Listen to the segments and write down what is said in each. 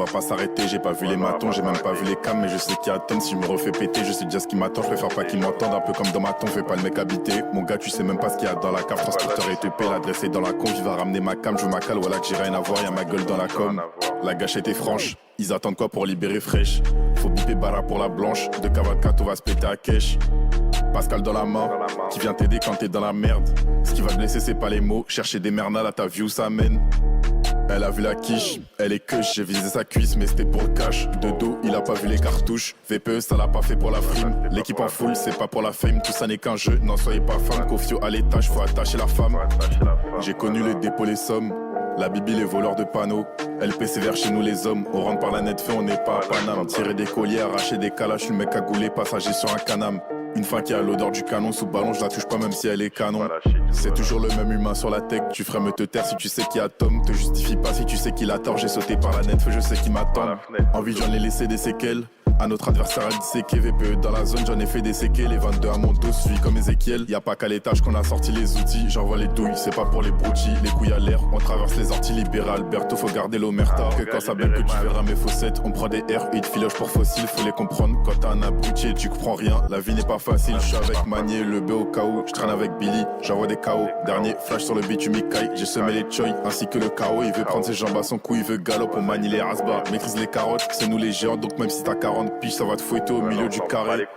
va pas s'arrêter. J'ai pas vu les matons, j'ai même pas vu les cams, mais je sais qu'il y a Tom. Si je me refais péter, je sais déjà ce qui m'attend. Je préfère pas qu'ils m'entendent, un peu comme dans ma tombe. Fais pas le mec habité. Mon gars, tu sais même pas ce qu'il y a dans la cave. Transporteur et TP, l'adresse est dans la conf. Il va ramener ma cam, je veux ma cale, voilà que j'ai rien à voir. Y'a ma gueule dans la com. La gâchette est franche. Ils attendent quoi pour libérer fraîche? Faut biper Bara pour la blanche. De Cavalcato va se péter à cash. Pascal dans la main, qui vient t'aider quand t'es dans la merde. Ce qui va te blesser, c'est pas les mots. Chercher des mernas, là t'as vu où ça mène. Elle a vu la quiche, elle est cush. J'ai visé sa cuisse, mais c'était pour le cash. De dos, il a pas vu les cartouches. VPE, ça l'a pas fait pour la frime. L'équipe en full, c'est pas pour la fame. Tout ça n'est qu'un jeu, n'en soyez pas fan. Kofio à l'étage, faut attacher la femme. J'ai connu les dépôts, les sommes. La Bibi, les voleurs de panneaux. LP sévère chez nous les hommes. On rentre par la net fait, on n'est pas à Paname. Tirer des colliers, arracher des calaches. Je suis le mec cagoulé, passager sur un canam. Une fin qui a l'odeur du canon sous ballon, je la touche pas même si elle est canon. C'est toujours le même humain sur la tech. Tu ferais me te taire si tu sais qu'il y a Tom. Te justifie pas si tu sais qu'il a tort. J'ai sauté par la net, je sais qu'il m'attend. Envie j'en ai laissé des séquelles. À notre adversaire a disséqué. VPE dans la zone, j'en ai fait des séquelles. Les 22 à mon dos, suis comme Ezekiel. Y'a pas qu'à l'étage qu'on a sorti les outils. J'envoie les douilles, c'est pas pour les broutilles. Les couilles à l'air, on traverse les orties libérales. Alberto, faut garder l'omerta. Que quand ça belle que tu verras mes faussettes. On prend des R et ils te filochent pour fossiles. Faut les comprendre quand t'as un abruti et tu comprends rien. La vie n'est pas facile, je suis avec Manier, le B au KO. Je traîne avec Billy, j'envoie des KO. Dernier flash sur le beat, tu m'écailles. J'ai semé les choy ainsi que le KO. Il veut prendre ses jambes à son cou, il veut galop. On manie les rasbas, maîtrise les carottes. C'est nous les géants, donc même si t'as 40 piges, ça va te fouetter au milieu du carré.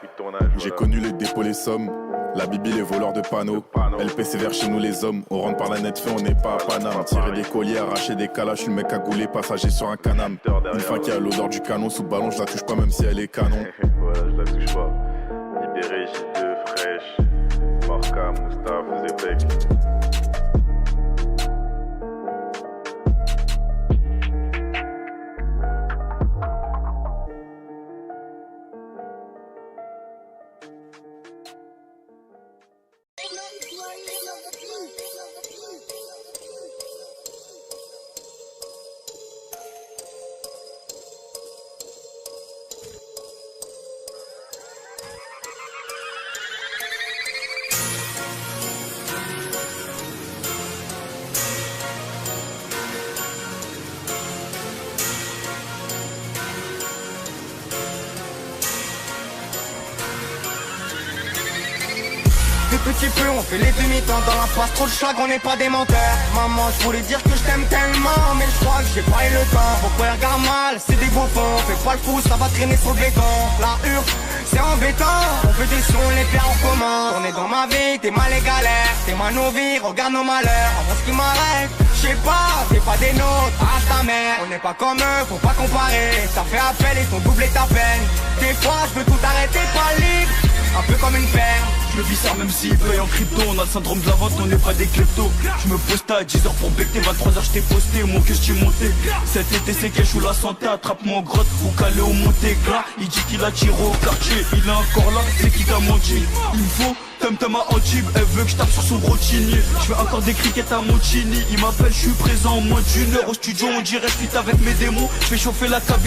J'ai connu les dépôts, les sommes. La Bibi, les voleurs de panneaux. LP sévère chez nous les hommes. On rentre par la net fait, on n'est pas à Paname. Tirer des colliers, arracher des calaches. Je suis le mec cagoulé, passager sur un canam. Une fin qui a l'odeur du canon sous ballon, je la touche pas même si elle est canon. Voilà, je la touche pas. Libéré, J2, fraîche. Marca, Moustaphe, Zebek. De petit peu on fait les demi-temps dans la face, trop de chagrin, on n'est pas des menteurs. Maman je voulais dire que je t'aime tellement, mais je crois que j'ai pas eu le temps. Pourquoi regarde mal, c'est des beaux fonds. Fais pas le fou, ça va traîner sur le béton. La hurle, c'est embêtant. On fait des sons, les pères en commun. On est dans ma vie, t'es mal les galères. T'es mal nos vies, regarde nos malheurs. Avant ce qui m'arrête, je sais pas, t'es pas des nôtres, arrache ta mère. On n'est pas comme eux, faut pas comparer. Ça fait appel, ils t'ont doublé ta peine. Des fois je veux tout arrêter, pas libre, un peu comme une ferme. Je me vis ça même s'il paye en crypto. On a le syndrome de la vente, on n'est pas des kleptos. Je me poste à 10h pour becter, 23h je t'ai posté. Mon cul j't'ai monté. Cet été c'est cash ou la santé. Attrape-moi en grotte ou calé au monté gras. Il dit qu'il a tiré au quartier. Il est encore là, c'est qui t'a menti. Il me faut Tom à Antibes. Elle veut que je tape sur son rotinier. Je fais encore des crickets à Montigny. Il m'appelle, je suis présent en moins d'une heure. Au studio on dirait je avec mes démons. Je fais chauffer la cabine.